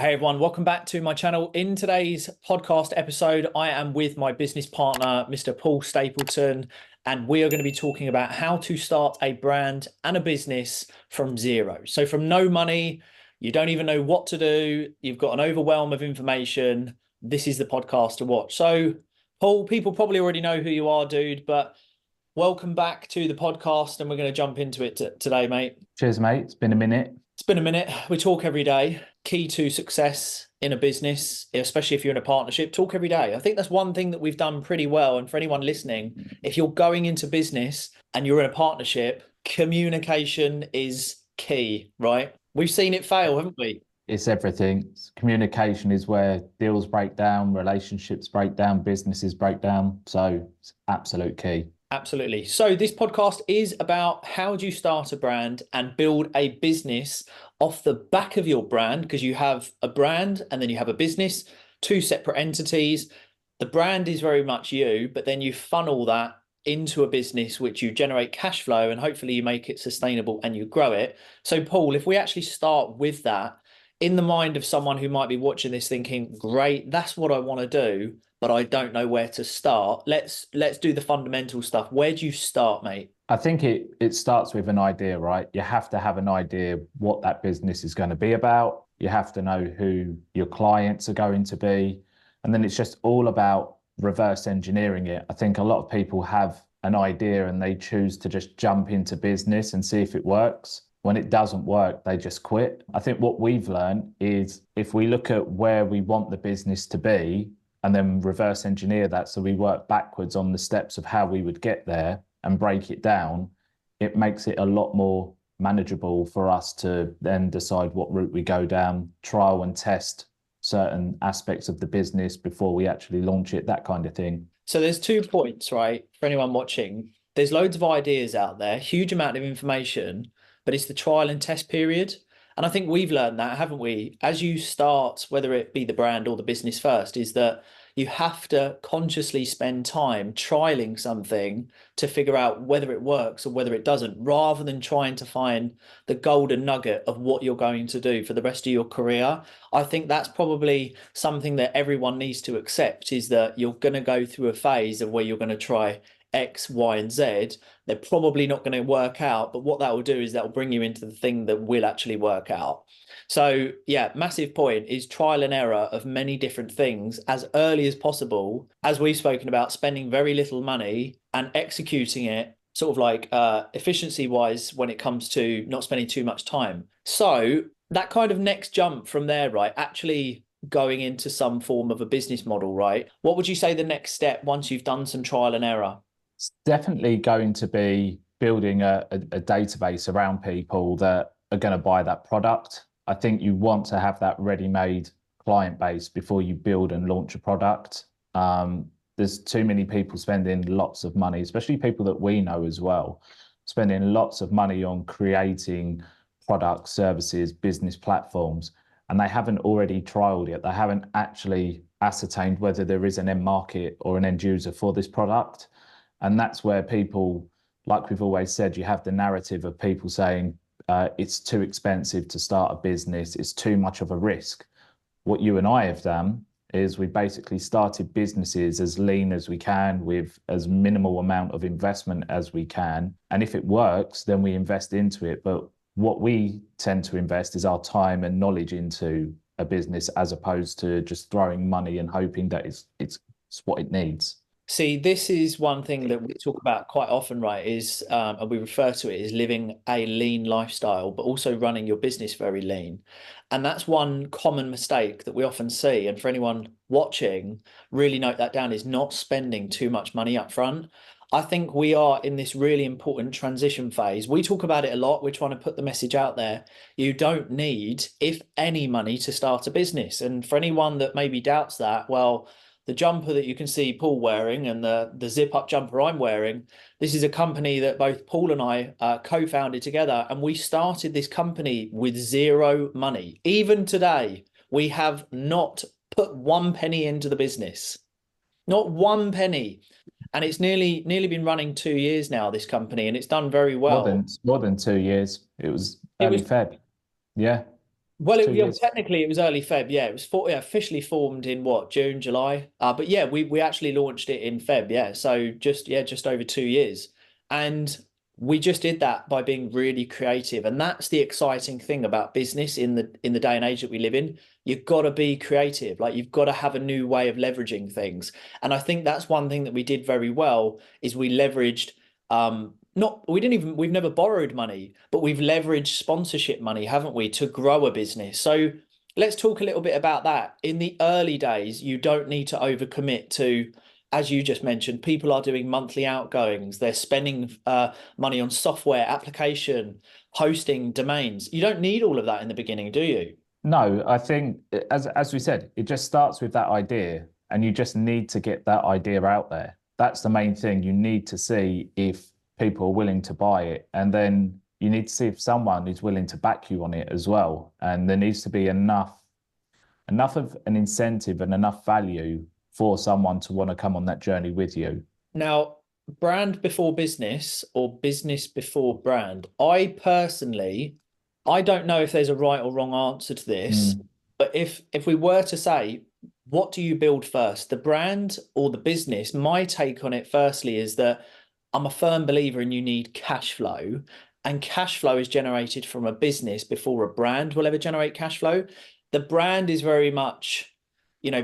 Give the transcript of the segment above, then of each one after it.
Hey everyone, welcome back to my channel. In today's podcast episode, I am with my business partner, Mr. Paul Stapleton, and we are going to be talking about how to start a brand and a business from zero. So from no money, you don't even know what to do, you've got an overwhelm of information. This is the podcast to watch. So Paul, people probably already know who you are, dude, but welcome back to the podcast and we're going to jump into it today, mate. Cheers, mate. It's been a minute. It's been a minute. We talk every day. Key to success in a business, especially if you're in a partnership, talk every day. I think that's one thing that we've done pretty well. And for anyone listening, if you're going into business and you're in a partnership, communication is key, right? We've seen it fail, haven't we? It's everything. Communication is where deals break down, relationships break down, businesses break down. So it's absolute key. Absolutely. So this podcast is about how do you start a brand and build a business off the back of your brand, because you have a brand and then you have a business, two separate entities. The brand is very much you, but then you funnel that into a business which you generate cash flow and hopefully you make it sustainable and you grow it. So Paul, if we actually start with that in the mind of someone who might be watching this thinking, great, that's what I want to do, but I don't know where to start. Let's do the fundamental stuff. Where do you start, mate? I think it starts with an idea, right? You have to have an idea what that business is going to be about. You have to know who your clients are going to be. And then it's just all about reverse engineering it. I think a lot of people have an idea and they choose to just jump into business and see if it works. When it doesn't work, they just quit. I think what we've learned is if we look at where we want the business to be and then reverse engineer that, so we work backwards on the steps of how we would get there and break it down, it makes it a lot more manageable for us to then decide what route we go down, trial and test certain aspects of the business before we actually launch it, that kind of thing. So there's 2 points, right? For anyone watching, there's loads of ideas out there, huge amount of information, but it's the trial and test period. And I think we've learned that, haven't we? As you start, whether it be the brand or the business first, is that you have to consciously spend time trialing something to figure out whether it works or whether it doesn't, rather than trying to find the golden nugget of what you're going to do for the rest of your career. I think that's probably something that everyone needs to accept, is that you're going to go through a phase of where you're going to try X, Y, and Z. They're probably not going to work out, but what that will do is that will bring you into the thing that will actually work out. So yeah, massive point is trial and error of many different things as early as possible. As we've spoken about, spending very little money and executing it sort of like efficiency wise when it comes to not spending too much time. So that kind of next jump from there, right? Actually going into some form of a business model, right? What would you say the next step once you've done some trial and error? It's definitely going to be building a database around people that are going to buy that product. I think you want to have that ready-made client base before you build and launch a product. There's too many people spending lots of money, especially people that we know as well, spending lots of money on creating products, services, business platforms, and they haven't already trialed it. They haven't actually ascertained whether there is an end market or an end user for this product. And that's where people, like we've always said, you have the narrative of people saying it's too expensive to start a business, it's too much of a risk. What you and I have done is we basically started businesses as lean as we can with as minimal amount of investment as we can. And if it works, then we invest into it. But what we tend to invest is our time and knowledge into a business as opposed to just throwing money and hoping that it's what it needs. See, this is one thing that we talk about quite often, right? Is and we refer to it as living a lean lifestyle, but also running your business very lean. And that's one common mistake that we often see. And for anyone watching, really note that down, is not spending too much money up front. I think we are in this really important transition phase. We talk about it a lot. We're trying to put the message out there. You don't need, if any, money to start a business. And for anyone that maybe doubts that, well, the jumper that you can see Paul wearing and the zip up jumper I'm wearing, this is a company that both Paul and I co-founded together. And we started this company with zero money. Even today, we have not put 1 penny into the business, not 1 penny. And it's nearly been running 2 years now, this company, and it's done very well. More than 2 years. It was early Feb. Yeah. Well, Two yeah, years. technically it was early Feb. Yeah, it was yeah, officially formed in what, June, July. But yeah, we actually launched it in Feb. Yeah, so just over 2 years, and we just did that by being really creative, and that's the exciting thing about business in the day and age that we live in. You've got to be creative. Like you've got to have a new way of leveraging things, and I think that's one thing that we did very well is we leveraged not we didn't even we've never borrowed money, but we've leveraged sponsorship money, haven't we, to grow a business. So let's talk a little bit about that. In the early days, you don't need to overcommit to, as you just mentioned, people are doing monthly outgoings, they're spending money on software, application, hosting, domains. You don't need all of that in the beginning, do you? No, I think as we said, it just starts with that idea, and you just need to get that idea out there. That's the main thing. You need to see if people are willing to buy it, and then you need to see if someone is willing to back you on it as well. And there needs to be enough of an incentive and enough value for someone to want to come on that journey with you. Now, brand before business or business before brand. I personally, I don't know if there's a right or wrong answer to this, Mm. but if we were to say, what do you build first, the brand or the business? My take on it, firstly, is that I'm a firm believer in you need cash flow, and cash flow is generated from a business before a brand will ever generate cash flow. The brand is very much,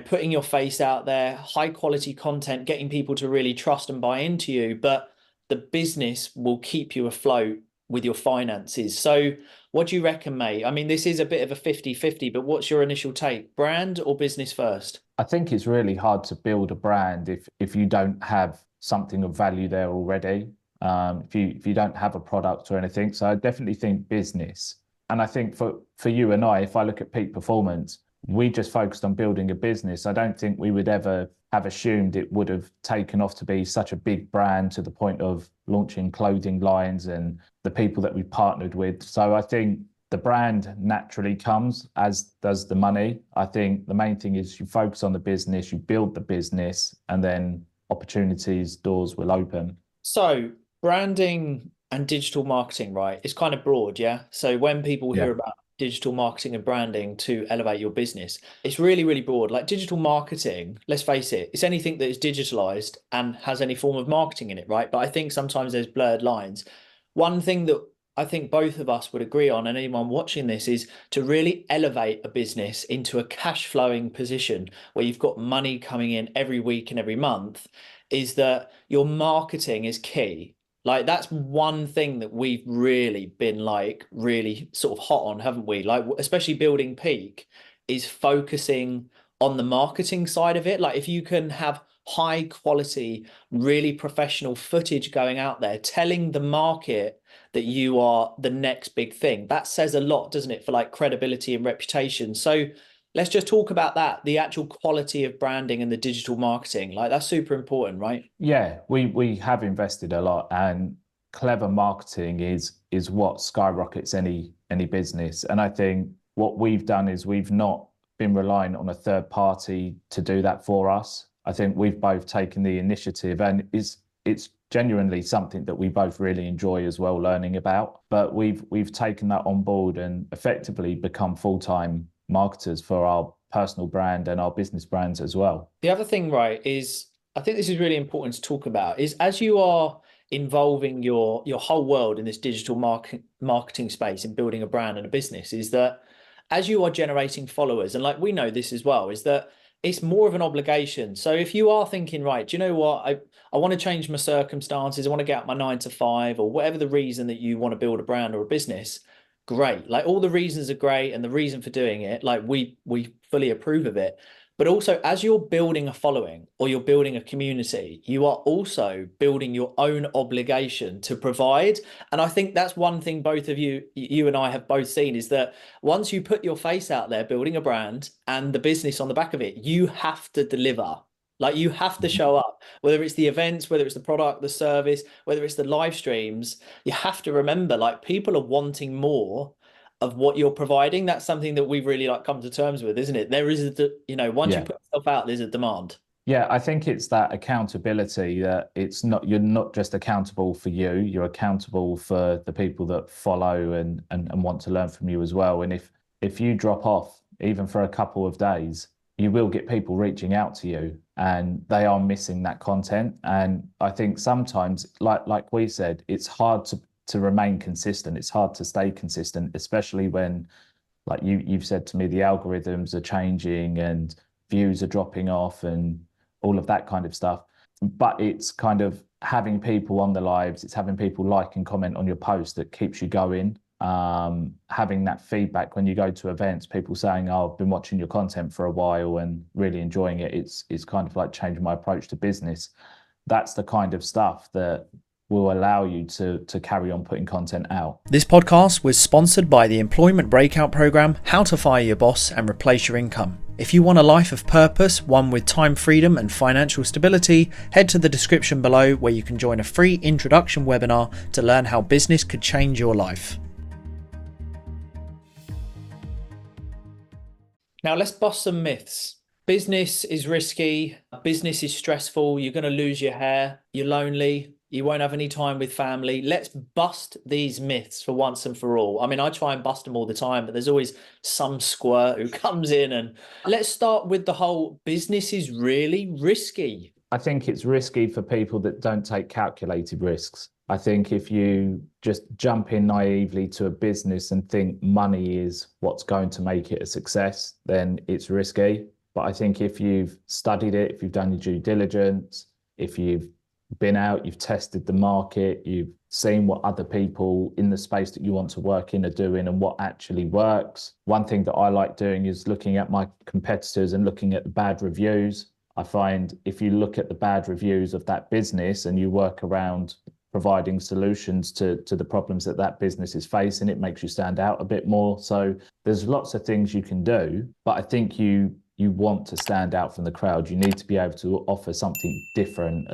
putting your face out there, high quality content, getting people to really trust and buy into you. But the business will keep you afloat with your finances. So, what do you reckon, mate? I mean, this is a bit of a 50-50, but what's your initial take? Brand or business first? I think it's really hard to build a brand if you don't have something of value there already. If you don't have a product or anything, so I definitely think business. And I think for you and I, if I look at peak performance, we just focused on building a business. I don't think we would ever have assumed it would have taken off to be such a big brand to the point of launching clothing lines and the people that we partnered with. So I think the brand naturally comes, as does the money. I think the main thing is you focus on the business, you build the business, and then opportunities, doors will open. So, branding and digital marketing, right? It's kind of broad, yeah. So when people Yeah. hear about digital marketing and branding to elevate your business, it's really, really broad. Like digital marketing, let's face it, it's anything that is digitalized and has any form of marketing in it, right? But I think sometimes there's blurred lines. One thing that I think both of us would agree on, and anyone watching this, is to really elevate a business into a cash flowing position where you've got money coming in every week and every month, is that your marketing is key. Like that's one thing that we've really been like really sort of hot on, haven't we? Like especially building Peak is focusing on the marketing side of it. Like if you can have high quality, really professional footage going out there telling the market that you are the next big thing, that says a lot, doesn't it, for like credibility and reputation. So let's just talk about that, the actual quality of branding and the digital marketing. Like that's super important, right? Yeah, we have invested a lot, and clever marketing is what skyrockets any business. And I think what we've done is we've not been relying on a third party to do that for us. I think we've both taken the initiative, and it's genuinely something that we both really enjoy as well learning about. But we've taken that on board and effectively become full-time marketers for our personal brand and our business brands as well. The other thing, right, is I think this is really important to talk about is as you are involving your whole world in this digital marketing space and building a brand and a business, is that as you are generating followers, and like we know this as well, is that it's more of an obligation. So if you are thinking, right, do you know what? I want to change my circumstances, I want to get out my 9 to 5, or whatever the reason that you want to build a brand or a business, great. Like all the reasons are great, and the reason for doing it, like we fully approve of it. But also, as you're building a following or you're building a community, you are also building your own obligation to provide. And I think that's one thing both of you and I have both seen is that once you put your face out there building a brand and the business on the back of it, you have to deliver. Like you have to show up, whether it's the events, whether it's the product, the service, whether it's the live streams, you have to remember like people are wanting more of what you're providing. That's something that we've really like come to terms with, isn't it? There is once you Yeah. put yourself out, there's a demand. Yeah, I think it's that accountability that you're not just accountable for you, you're accountable for the people that follow and want to learn from you as well. And if you drop off, even for a couple of days, you will get people reaching out to you and they are missing that content. And I think sometimes, like we said, it's hard to remain consistent. It's hard to stay consistent, especially when, like you've said to me, the algorithms are changing and views are dropping off and all of that kind of stuff. But it's kind of having people on the lives, it's having people like and comment on your post that keeps you going. Having that feedback when you go to events, people saying, "Oh, I've been watching your content for a while and really enjoying it." It's kind of like changing my approach to business. That's the kind of stuff that will allow you to carry on putting content out. This podcast was sponsored by the employment breakout program, How to Fire Your Boss and Replace Your Income. If you want a life of purpose, one with time freedom and financial stability, head to the description below where you can join a free introduction webinar to learn how business could change your life. Now let's bust some myths. Business is risky, business is stressful, you're going to lose your hair, you're lonely, you won't have any time with family. Let's bust these myths for once and for all. I mean, I try and bust them all the time, but there's always some squirt who comes in. And let's start with the whole business is really risky. I think it's risky for people that don't take calculated risks. I think if you just jump in naively to a business and think money is what's going to make it a success, then it's risky. But I think if you've studied it, if you've done your due diligence, if you've been out, you've tested the market, you've seen what other people in the space that you want to work in are doing and what actually works. One thing that I like doing is looking at my competitors and looking at the bad reviews. I find if you look at the bad reviews of that business and you work around providing solutions to the problems that that business is facing, it makes you stand out a bit more. So there's lots of things you can do, but I think you want to stand out from the crowd. You need to be able to offer something different,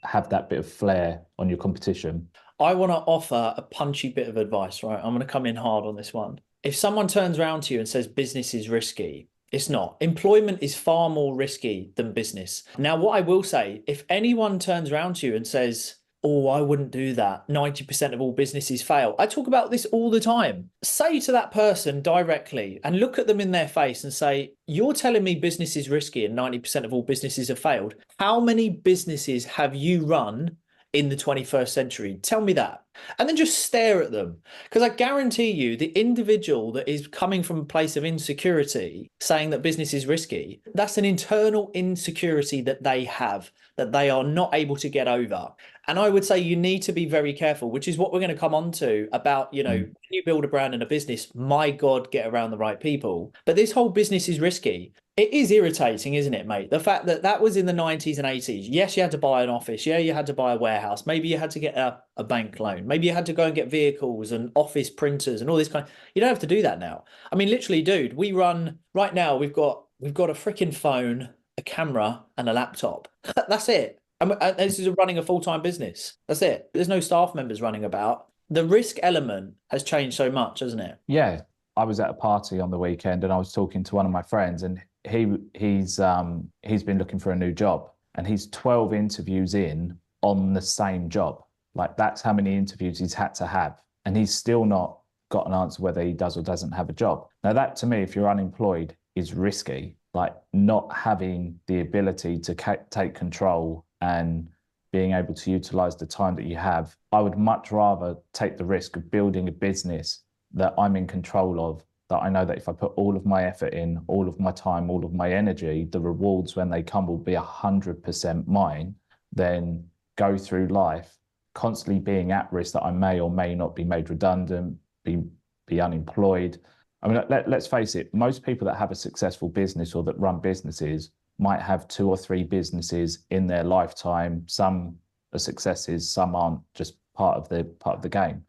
have that bit of flair on your competition. I want to offer a punchy bit of advice, right? I'm going to come in hard on this one. If someone turns around to you and says business is risky, it's not. Employment is far more risky than business. Now, what I will say, if anyone turns around to you and says, "Oh, I wouldn't do that, 90% of all businesses fail," I talk about this all the time. Say to that person directly and look at them in their face and say, "You're telling me business is risky and 90% of all businesses have failed. How many businesses have you run in the 21st century? Tell me that." And then just stare at them. Because I guarantee you, the individual that is coming from a place of insecurity, saying that business is risky, that's an internal insecurity that they have, that they are not able to get over. And I would say you need to be very careful, which is what we're going to come on to about, when you build a brand and a business, my God, get around the right people. But this whole business is risky. It is irritating, isn't it, mate? The fact that that was in the 90s and 80s. Yes, you had to buy an office. Yeah, you had to buy a warehouse. Maybe you had to get a bank loan. Maybe you had to go and get vehicles and office printers and all this kind. You don't have to do that now. I mean, literally, dude, we run right now. We've got a freaking phone, a camera, and a laptop. That's it. And this is running a full-time business. That's it. There's no staff members running about. The risk element has changed so much, hasn't it? Yeah. I was at a party on the weekend and I was talking to one of my friends and he's been looking for a new job and he's 12 interviews in on the same job. Like that's how many interviews he's had to have. And he's still not got an answer whether he does or doesn't have a job. Now that to me, if you're unemployed, is risky. Like not having the ability to take control and being able to utilize the time that you have. I would much rather take the risk of building a business that I'm in control of, that I know that if I put all of my effort in, all of my time, all of my energy, the rewards when they come will be 100% mine, then go through life constantly being at risk that I may or may not be made redundant, be unemployed. I mean, let's face it, most people that have a successful business or that run businesses might have 2 or 3 businesses in their lifetime. Some are successes, some aren't, just part of the game.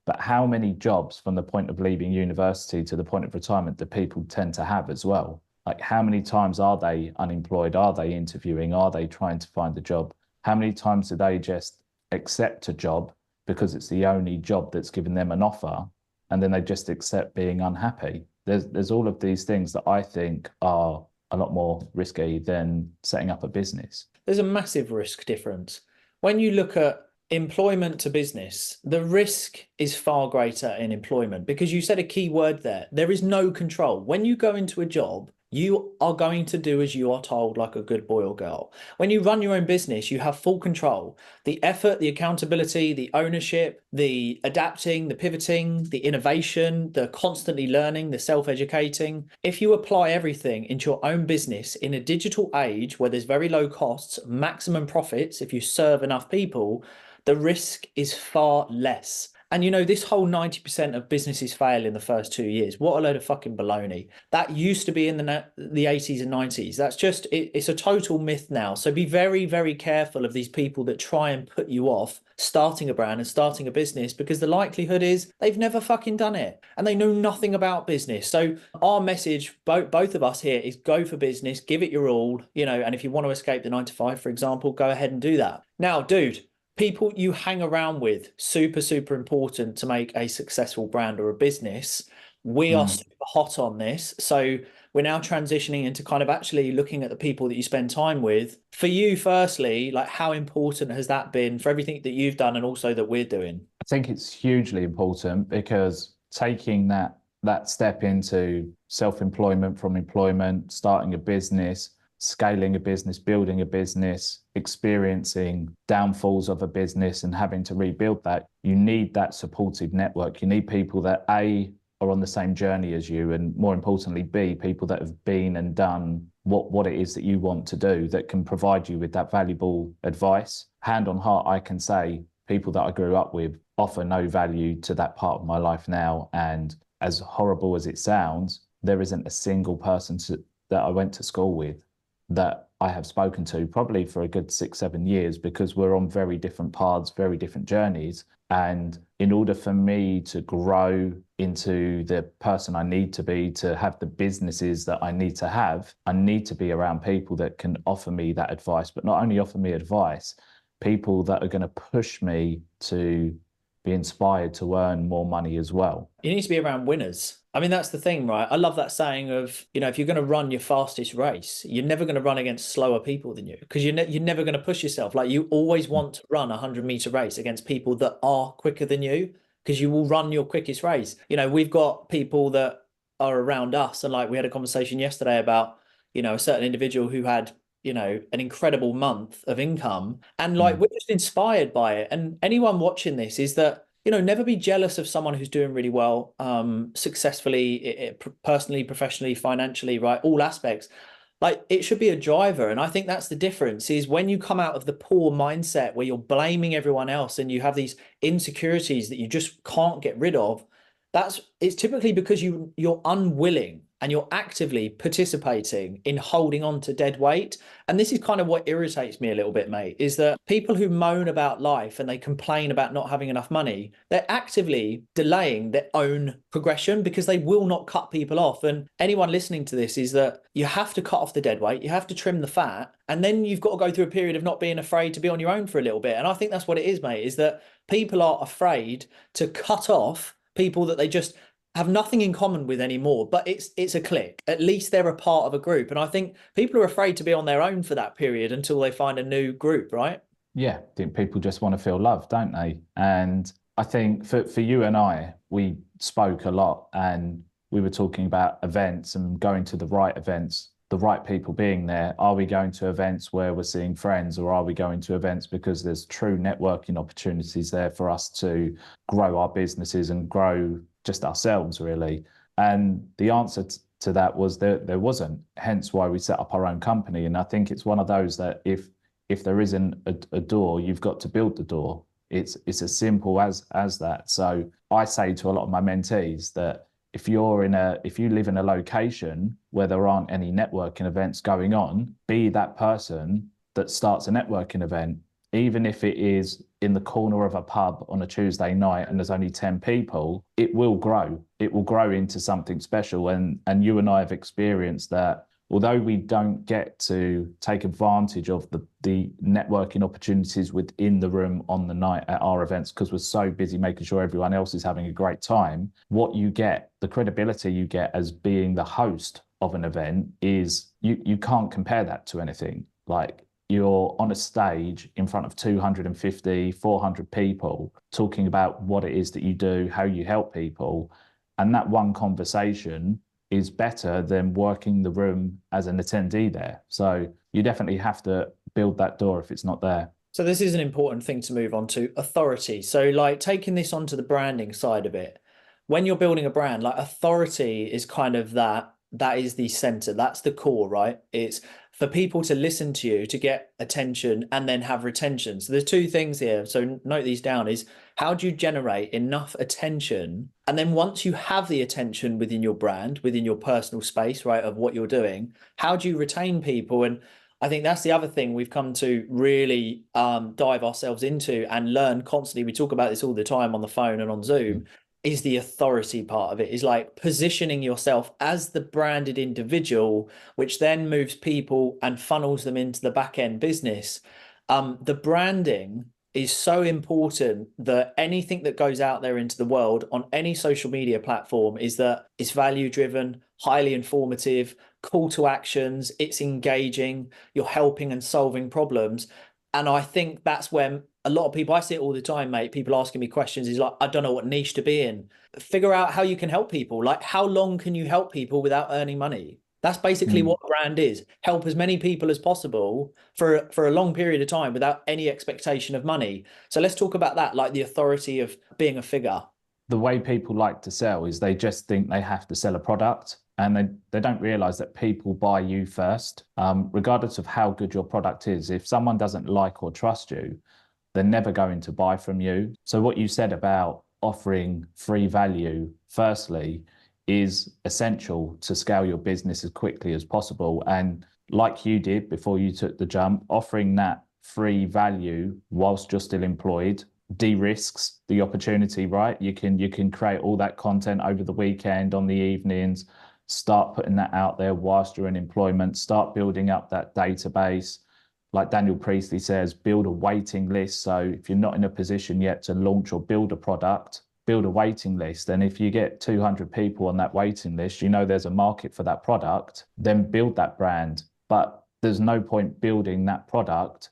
But how many jobs from the point of leaving university to the point of retirement do people tend to have as well? Like how many times are they unemployed? Are they interviewing? Are they trying to find a job? How many times do they just accept a job because it's the only job that's given them an offer, and then they just accept being unhappy? There's all of these things that I think are a lot more risky than setting up a business. There's a massive risk difference. When you look at employment to business, the risk is far greater in employment because you said a key word there. There is no control. When you go into a job, you are going to do as you are told, like a good boy or girl. When you run your own business, you have full control. The effort, the accountability, the ownership, the adapting, the pivoting, the innovation, the constantly learning, the self-educating. If you apply everything into your own business in a digital age where there's very low costs, maximum profits, if you serve enough people, the risk is far less. And this whole 90% of businesses fail in the first 2 years. What a load of fucking baloney. That used to be in the 80s and 90s. That's just, it's a total myth now. So be very, very careful of these people that try and put you off starting a brand and starting a business, because the likelihood is they've never fucking done it and they know nothing about business. So our message, both of us here, is go for business, give it your all, and if you want to escape the 9 to 5, for example, go ahead and do that. Now, dude, people you hang around with, super, super important to make a successful brand or a business. We are super hot on this. So we're now transitioning into kind of actually looking at the people that you spend time with. For you, firstly, like, how important has that been for everything that you've done and also that we're doing? I think it's hugely important because taking that step into self-employment from employment, starting a business, scaling a business, building a business, experiencing downfalls of a business and having to rebuild that, you need that supportive network. You need people that A, are on the same journey as you, and more importantly, B, people that have been and done what it is that you want to do, that can provide you with that valuable advice. Hand on heart, I can say people that I grew up with offer no value to that part of my life now. And as horrible as it sounds, there isn't a single person that I went to school with that I have spoken to probably for a good 6-7 years, because we're on very different paths, very different journeys. And in order for me to grow into the person I need to be, to have the businesses that I need to have, I need to be around people that can offer me that advice, but not only offer me advice, people that are going to push me to be inspired to earn more money as well. You need to be around winners. I mean, that's the thing, right? I love that saying of, if you're going to run your fastest race, you're never going to run against slower people than you, because you're never going to push yourself. Like, you always want to run a 100-meter race against people that are quicker than you, because you will run your quickest race. We've got people that are around us, and like we had a conversation yesterday about, a certain individual who had, an incredible month of income, and like we're just inspired by it. And anyone watching this is that, never be jealous of someone who's doing really well, successfully, personally, professionally, financially, right? All aspects. Like, it should be a driver. And I think that's the difference, is when you come out of the poor mindset where you're blaming everyone else and you have these insecurities that you just can't get rid of, it's typically because you're unwilling and you're actively participating in holding on to dead weight. And this is kind of what irritates me a little bit, mate, is that people who moan about life and they complain about not having enough money, they're actively delaying their own progression, because they will not cut people off. And anyone listening to this, is that you have to cut off the dead weight, you have to trim the fat, and then you've got to go through a period of not being afraid to be on your own for a little bit. And I think that's what it is, mate, is that people are afraid to cut off people that they just have nothing in common with anymore, but it's a clique. At least they're a part of a group. And I think people are afraid to be on their own for that period until they find a new group, right? Yeah, I think people just want to feel loved, don't they? And I think for you and I, we spoke a lot, and we were talking about events and going to the right events, the right people being there. Are we going to events where we're seeing friends, or are we going to events because there's true networking opportunities there for us to grow our businesses and grow just ourselves, really? And the answer to that was there wasn't, hence why we set up our own company. And I think it's one of those that if there isn't a door, you've got to build the door. It's as simple as that. So I say to a lot of my mentees that if you live in a location where there aren't any networking events going on, be that person that starts a networking event. Even if it is in the corner of a pub on a Tuesday night and there's only 10 people, it will grow. It will grow into something special. And you and I have experienced that. Although we don't get to take advantage of the networking opportunities within the room on the night at our events, because we're so busy making sure everyone else is having a great time, what you get, the credibility you get as being the host of an event, is you can't compare that to anything. Like, you're on a stage in front of 250, 400 people talking about what it is that you do, how you help people. And that one conversation is better than working the room as an attendee there. So you definitely have to build that door if it's not there. So this is an important thing to move on to, authority. So like taking this onto the branding side of it, when you're building a brand, like authority is kind of that is the center, that's the core, right? It's for people to listen to you, to get attention and then have retention. So there's two things here. So note these down is how do you generate enough attention? And then once you have the attention within your brand, within your personal space, right, of what you're doing, how do you retain people? And I think that's the other thing we've come to really dive ourselves into and learn constantly. We talk about this all the time on the phone and on Zoom, is the authority part of it, is like positioning yourself as the branded individual, which then moves people and funnels them into the back end business. The branding is so important that anything that goes out there into the world on any social media platform is that it's value driven, highly informative, call to actions, it's engaging, you're helping and solving problems. And I think that's when a lot of people, I see it all the time, mate, people asking me questions is like, I don't know what niche to be in. Figure out how you can help people. Like, how long can you help people without earning money? That's basically what a brand is. Help as many people as possible for a long period of time without any expectation of money. So let's talk about that, like the authority of being a figure. The way people like to sell is they just think they have to sell a product, and they don't realize that people buy you first, regardless of how good your product is. If someone doesn't like or trust you, they're never going to buy from you. So what you said about offering free value, firstly, is essential to scale your business as quickly as possible. And like you did before you took the jump, offering that free value whilst you're still employed de-risks the opportunity, right? You can create all that content over the weekend, on the evenings, start putting that out there whilst you're in employment, start building up that database. Like Daniel Priestley says, build a waiting list. So if you're not in a position yet to launch or build a product, build a waiting list. And if you get 200 people on that waiting list, you know there's a market for that product, then build that brand. But there's no point building that product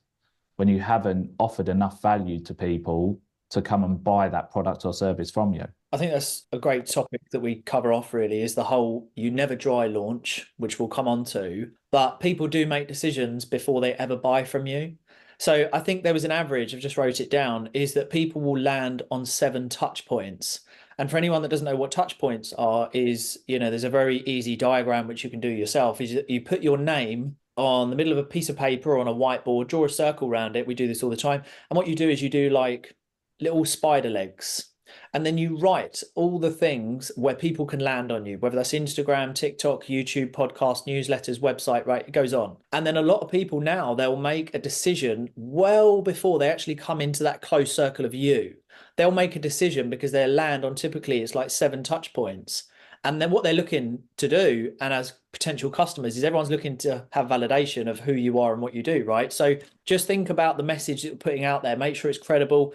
when you haven't offered enough value to people to come and buy that product or service from you. I think that's a great topic that we cover off really, is the whole you never dry launch, which we'll come on to, but people do make decisions before they ever buy from you. So I think there was an average, I've just wrote it down, is that people will land on 7 touch points. And for anyone that doesn't know what touch points are, is, there's a very easy diagram which you can do yourself, is that you put your name on the middle of a piece of paper or on a whiteboard, draw a circle around it. We do this all the time. And what you do is you do like little spider legs. And then you write all the things where people can land on you, whether that's Instagram, TikTok, YouTube, podcast, newsletters, website, right? It goes on. And then a lot of people now, they'll make a decision well before they actually come into that close circle of you. They'll make a decision because they'll land on, typically it's like 7 touch points. And then what they're looking to do, and as potential customers, is everyone's looking to have validation of who you are and what you do, right? So just think about the message that you're putting out there. Make sure it's credible.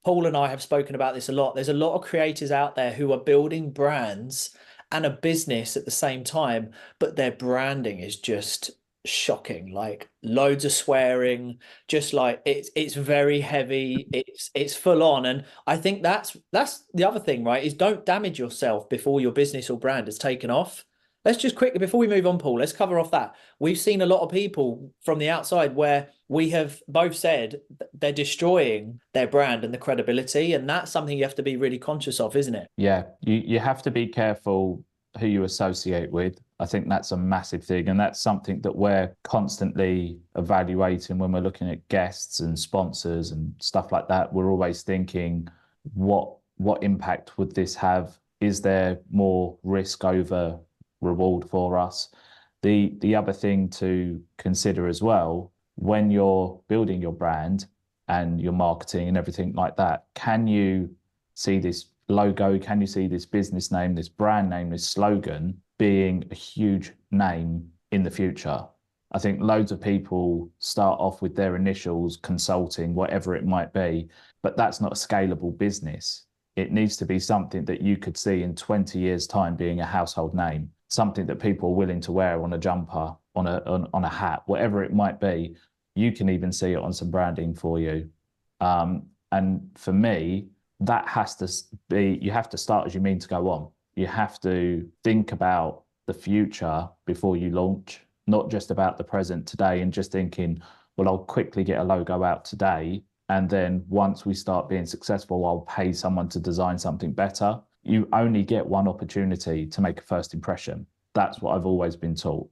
Paul and I have spoken about this a lot. There's a lot of creators out there who are building brands and a business at the same time, but their branding is just shocking. Like loads of swearing, just like it's very heavy, it's full on. And I think that's the other thing, right? Is don't damage yourself before your business or brand has taken off. Let's just quickly, before we move on, Paul, let's cover off that. We've seen a lot of people from the outside where we have both said they're destroying their brand and the credibility. And that's something you have to be really conscious of, isn't it? Yeah, you have to be careful who you associate with. I think that's a massive thing. And that's something that we're constantly evaluating when we're looking at guests and sponsors and stuff like that. We're always thinking, what impact would this have? Is there more risk over reward for us? The other thing to consider as well, when you're building your brand and your marketing and everything like that, can you see this logo? Can you see this business name, this brand name, this slogan being a huge name in the future? I think loads of people start off with their initials, consulting, whatever it might be, but that's not a scalable business. It needs to be something that you could see in 20 years' time being a household name. something that people are willing to wear on a jumper, on a hat, whatever it might be. You can even see it on some branding for you. And for me, that has to be, you have to start as you mean to go on. You have to think about the future before you launch, not just about the present today and just thinking, well, I'll quickly get a logo out today. And then once we start being successful, I'll pay someone to design something better. You only get one opportunity to make a first impression. That's what I've always been taught.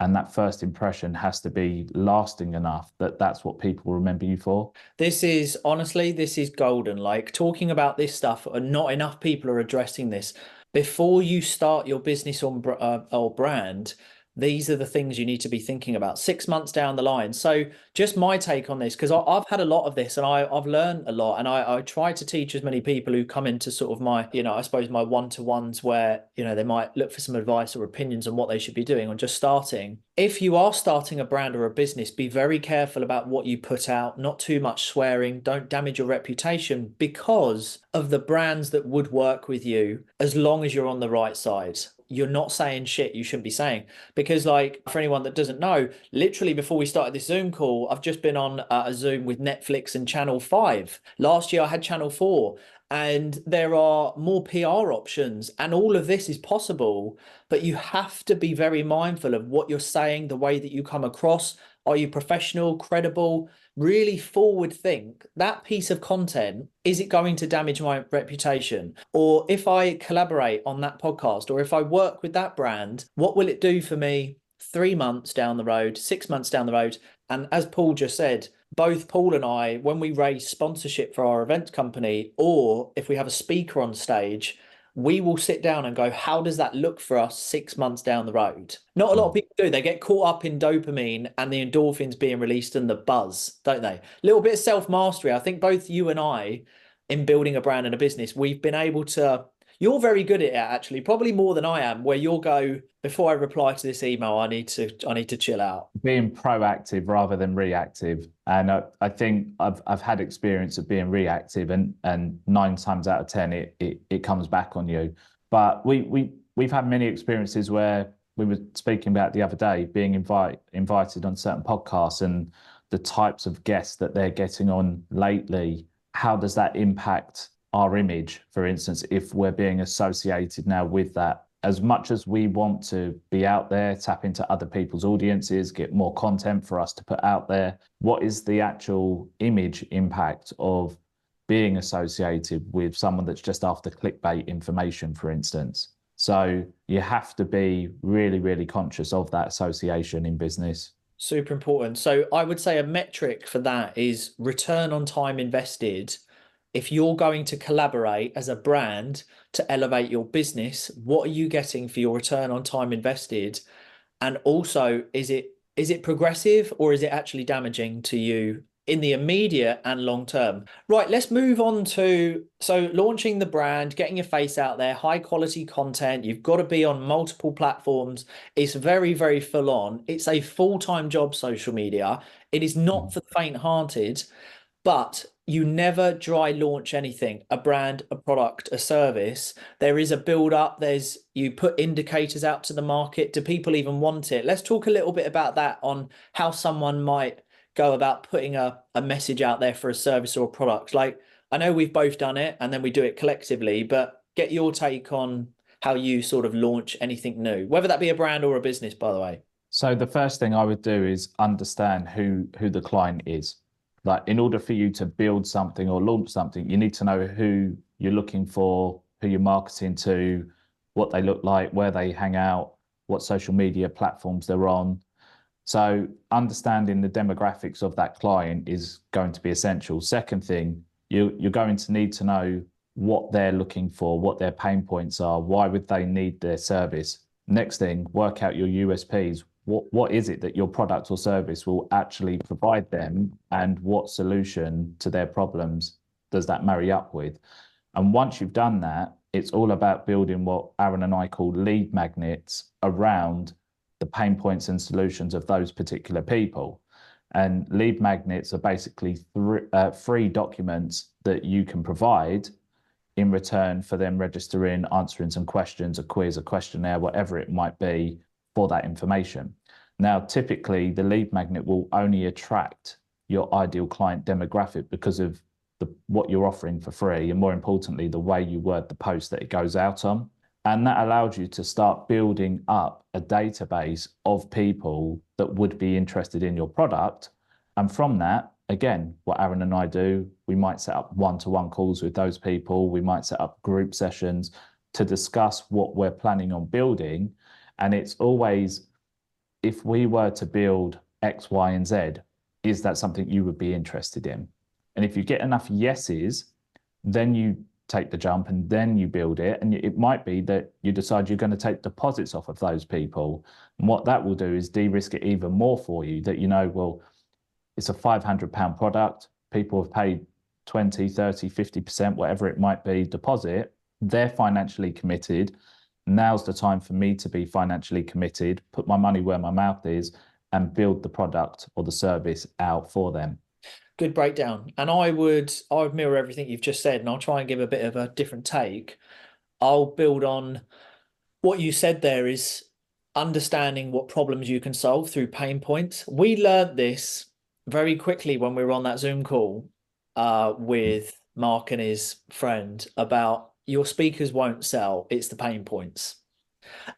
And that first impression has to be lasting enough that that's what people remember you for. This is honestly, this is golden. Like talking about this stuff, and not enough people are addressing this. Before you start your business or brand, these are the things you need to be thinking about 6 months down the line. So, just my take on this, because I've had a lot of this and I've learned a lot. And I try to teach as many people who come into sort of my, I suppose my one-to-ones where, they might look for some advice or opinions on what they should be doing or just starting. If you are starting a brand or a business, be very careful about what you put out, not too much swearing, don't damage your reputation because of the brands that would work with you as long as you're on the right side. You're not saying shit you shouldn't be saying. Because, like, for anyone that doesn't know, literally before we started this Zoom call, I've just been on a Zoom with Netflix and Channel 5. Last year, I had Channel 4, and there are more PR options, and all of this is possible. But you have to be very mindful of what you're saying, the way that you come across. Are you professional, credible? Really forward think that piece of content, is it going to damage my reputation? Or if I collaborate on that podcast or if I work with that brand, what will it do for me 3 months down the road, 6 months down the road? And as Paul just said, both Paul and I, when we raise sponsorship for our event company, or if we have a speaker on stage, we will sit down and go, how does that look for us 6 months down the road? Not a lot of people do. They get caught up in dopamine and the endorphins being released and the buzz, don't they? A little bit of self-mastery. I think both you and I, in building a brand and a business, we've been able to, you're very good at it actually, probably more than I am, where you'll go, before I reply to this email, I need to chill out. Being proactive rather than reactive. And I think I've had experience of being reactive, and 9 times out of 10 it comes back on you. But we've had many experiences where we were speaking about the other day, being invited on certain podcasts and the types of guests that they're getting on lately. How does that impact our image, for instance, if we're being associated now with that? As much as we want to be out there, tap into other people's audiences, get more content for us to put out there, what is the actual image impact of being associated with someone that's just after clickbait information, for instance? So you have to be really, really conscious of that association in business. Super important. So I would say a metric for that is return on time invested. If you're going to collaborate as a brand to elevate your business, what are you getting for your return on time invested? And also, is it progressive or is it actually damaging to you in the immediate and long term? Right, let's move on to, so launching the brand, getting your face out there, high quality content. You've got to be on multiple platforms. It's very, very full on. It's a full-time job, social media. It is not for the faint-hearted. But you never dry launch anything, a brand, a product, a service. There is a build up. You put indicators out to the market. Do people even want it? Let's talk a little bit about that, on how someone might go about putting a message out there for a service or a product. Like, I know we've both done it and then we do it collectively, but get your take on how you sort of launch anything new, whether that be a brand or a business, by the way. So the first thing I would do is understand who the client is. Like, in order for you to build something or launch something, you need to know who you're looking for, who you're marketing to, what they look like, where they hang out, what social media platforms they're on. So understanding the demographics of that client is going to be essential. Second thing, you're going to need to know what they're looking for, what their pain points are, why would they need their service. Next thing, work out your USPs. What is it that your product or service will actually provide them, and what solution to their problems does that marry up with? And once you've done that, it's all about building what Aaron and I call lead magnets around the pain points and solutions of those particular people. And lead magnets are basically 3 documents that you can provide in return for them registering, answering some questions, a quiz, a questionnaire, whatever it might be for that information. Now, typically, the lead magnet will only attract your ideal client demographic because of what you're offering for free, and more importantly, the way you word the post that it goes out on. And that allows you to start building up a database of people that would be interested in your product. And from that, again, what Aaron and I do, we might set up one-to-one calls with those people. We might set up group sessions to discuss what we're planning on building. And it's always, if we were to build X, Y, and Z, is that something you would be interested in? And if you get enough yeses, then you take the jump and then you build it. And it might be that you decide you're going to take deposits off of those people. And what that will do is de-risk it even more for you, that you know, well, it's a £500 product. People have paid 20, 30, 50%, whatever it might be, deposit. They're financially committed. Now's the time for me to be financially committed, put my money where my mouth is, and build the product or the service out for them. Good breakdown. And I would mirror everything you've just said, and I'll try and give a bit of a different take. I'll build on what you said there is understanding what problems you can solve through pain points. We learned this very quickly when we were on that Zoom call with Mark and his friend about your speakers won't sell, it's the pain points.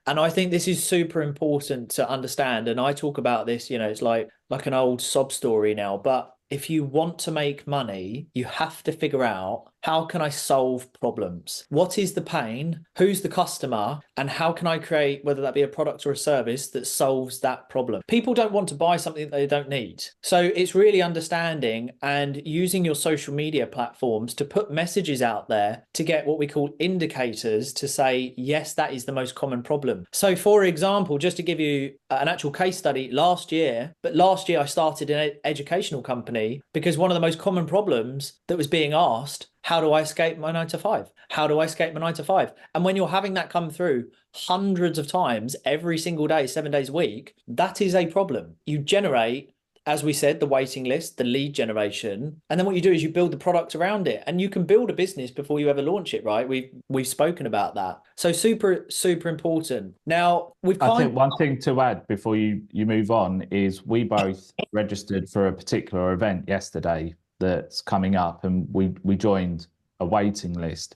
And I think this is super important to understand. And I talk about this, it's like an old sob story now, but if you want to make money, you have to figure out, how can I solve problems? What is the pain? Who's the customer? And how can I create, whether that be a product or a service, that solves that problem? People don't want to buy something that they don't need. So it's really understanding and using your social media platforms to put messages out there to get what we call indicators to say, yes, that is the most common problem. So for example, just to give you an actual case study, last year I started an educational company because one of the most common problems that was being asked, how do I escape my 9 to 5? How do I escape my 9 to 5? And when you're having that come through hundreds of times every single day, 7 days a week, that is a problem. You generate, as we said, the waiting list, the lead generation. And then what you do is you build the product around it, and you can build a business before you ever launch it, right? We've spoken about that. So super, super important. Now I think one thing to add before you move on is we both registered for a particular event yesterday that's coming up, and we joined a waiting list.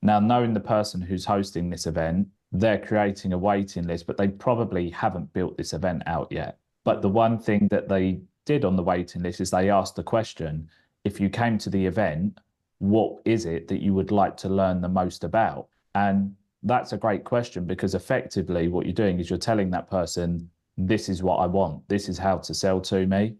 Now, knowing the person who's hosting this event, they're creating a waiting list, but they probably haven't built this event out yet. But the one thing that they did on the waiting list is they asked the question, if you came to the event, what is it that you would like to learn the most about? And that's a great question, because effectively what you're doing is you're telling that person, this is what I want, this is how to sell to me.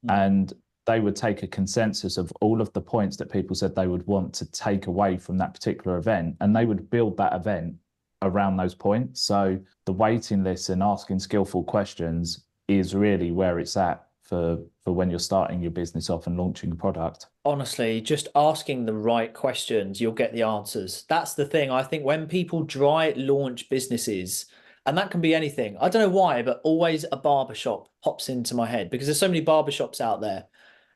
And they would take a consensus of all of the points that people said they would want to take away from that particular event, and they would build that event around those points. So the waiting list and asking skillful questions is really where it's at for when you're starting your business off and launching a product. Honestly, just asking the right questions, you'll get the answers. That's the thing. I think when people try launch businesses, and that can be anything, I don't know why, but always a barbershop pops into my head because there's so many barbershops out there,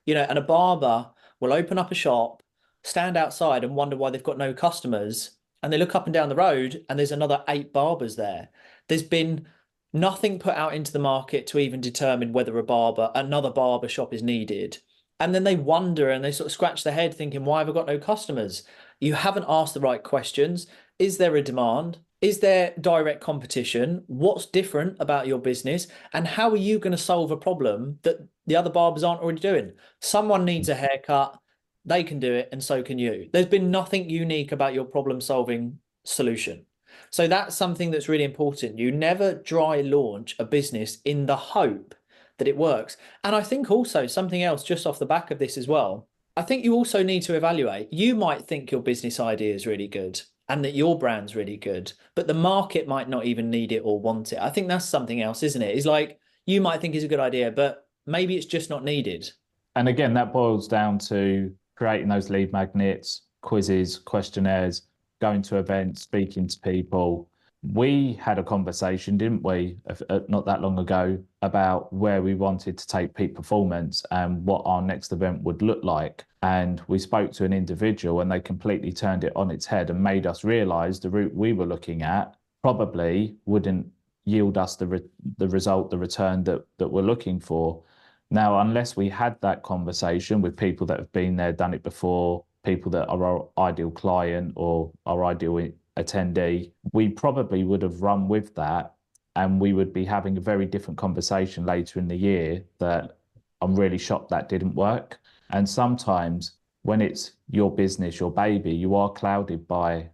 and a barber will open up a shop, stand outside and wonder why they've got no customers. And they look up and down the road and there's another 8 barbers there. There's been nothing put out into the market to even determine whether another barber shop is needed. And then they wonder and they sort of scratch their head thinking, why have I got no customers? You haven't asked the right questions. Is there a demand? Is there direct competition? What's different about your business? And how are you going to solve a problem that the other barbers aren't already doing? Someone needs a haircut. They can do it, and so can you. There's been nothing unique about your problem-solving solution. So that's something that's really important. You never dry launch a business in the hope that it works. And I think also something else just off the back of this as well, I think you also need to evaluate. You might think your business idea is really good and that your brand's really good, but the market might not even need it or want it. I think that's something else, isn't it? It's like you might think it's a good idea, but maybe it's just not needed. And again, that boils down to creating those lead magnets, quizzes, questionnaires, going to events, speaking to people. We had a conversation, didn't we, not that long ago, about where we wanted to take peak performance and what our next event would look like. And we spoke to an individual and they completely turned it on its head and made us realize the route we were looking at probably wouldn't yield us the result, the return that we're looking for. Now, unless we had that conversation with people that have been there, done it before, people that are our ideal client or our ideal attendee, we probably would have run with that, and we would be having a very different conversation later in the year that I'm really shocked that didn't work. And sometimes when it's your business, your baby, you are clouded by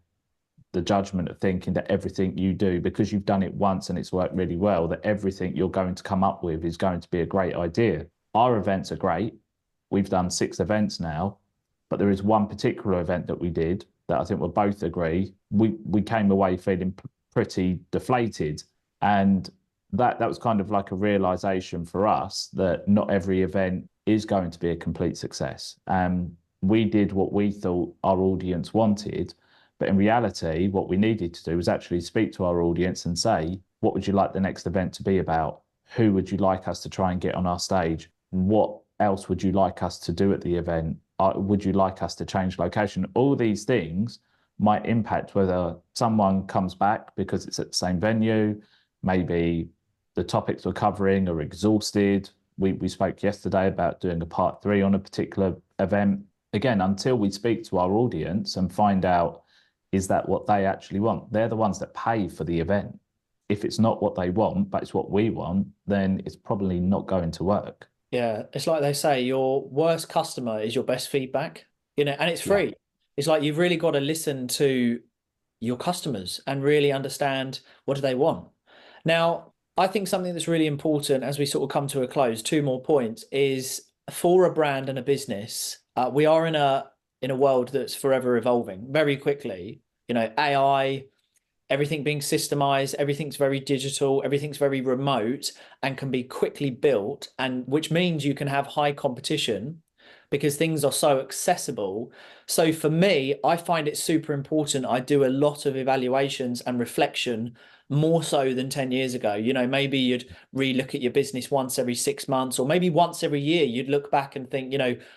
the judgment of thinking that everything you do, because you've done it once and it's worked really well, that everything you're going to come up with is going to be a great idea. Our events are great. We've done 6 events now, but there is one particular event that we did that I think we'll both agree we came away feeling pretty deflated. And that was kind of like a realization for us that not every event is going to be a complete success. We did what we thought our audience wanted, but in reality, what we needed to do was actually speak to our audience and say, what would you like the next event to be about? Who would you like us to try and get on our stage? What else would you like us to do at the event? Would you like us to change location? All these things might impact whether someone comes back because it's at the same venue. Maybe the topics we're covering are exhausted. We spoke yesterday about doing a part 3 on a particular event. Again, until we speak to our audience and find out, is that what they actually want? They're the ones that pay for the event. If it's not what they want, but it's what we want, then it's probably not going to work. Yeah, it's like they say, your worst customer is your best feedback, and it's Yeah. free. It's like you've really got to listen to your customers and really understand what do they want. Now, I think something that's really important as we sort of come to a close, 2 more points, is for a brand and a business, we are in a world that's forever evolving very quickly. AI, everything being systemized, everything's very digital, everything's very remote and can be quickly built, and which means you can have high competition because things are so accessible. So for me, I find it super important. I do a lot of evaluations and reflection more so than 10 years ago. Maybe you'd relook at your business once every 6 months, or maybe once every year, you'd look back and think,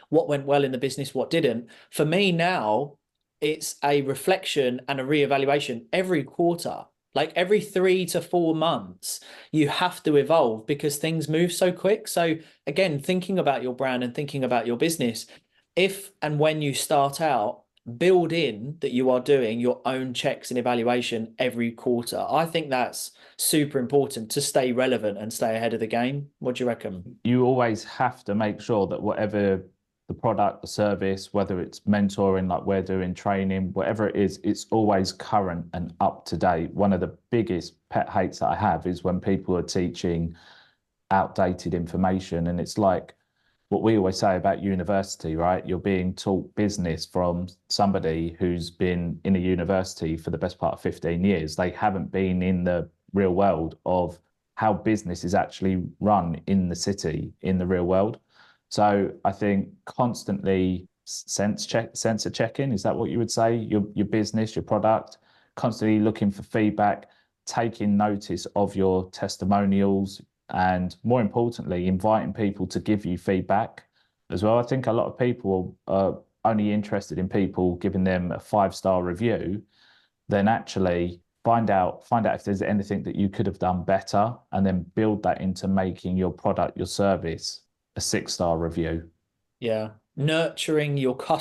what went well in the business, what didn't. For me now, it's a reflection and a reevaluation every quarter. Like every 3 to 4 months, you have to evolve because things move so quick. So again, thinking about your brand and thinking about your business, if and when you start out, build in that you are doing your own checks and evaluation every quarter. I think that's super important to stay relevant and stay ahead of the game. What do you reckon? You always have to make sure that whatever the product, the service, whether it's mentoring, like we're doing, training, whatever it is, it's always current and up to date. One of the biggest pet hates that I have is when people are teaching outdated information. And it's like what we always say about university, right? You're being taught business from somebody who's been in a university for the best part of 15 years. They haven't been in the real world of how business is actually run in the city, in the real world. So I think constantly sensor checking, is that what you would say? Your business, your product, constantly looking for feedback, taking notice of your testimonials, and more importantly, inviting people to give you feedback as well. I think a lot of people are only interested in people giving them a 5-star review, then actually find out if there's anything that you could have done better, and then build that into making your product, your service, a 6-star review. Yeah. Nurturing your customer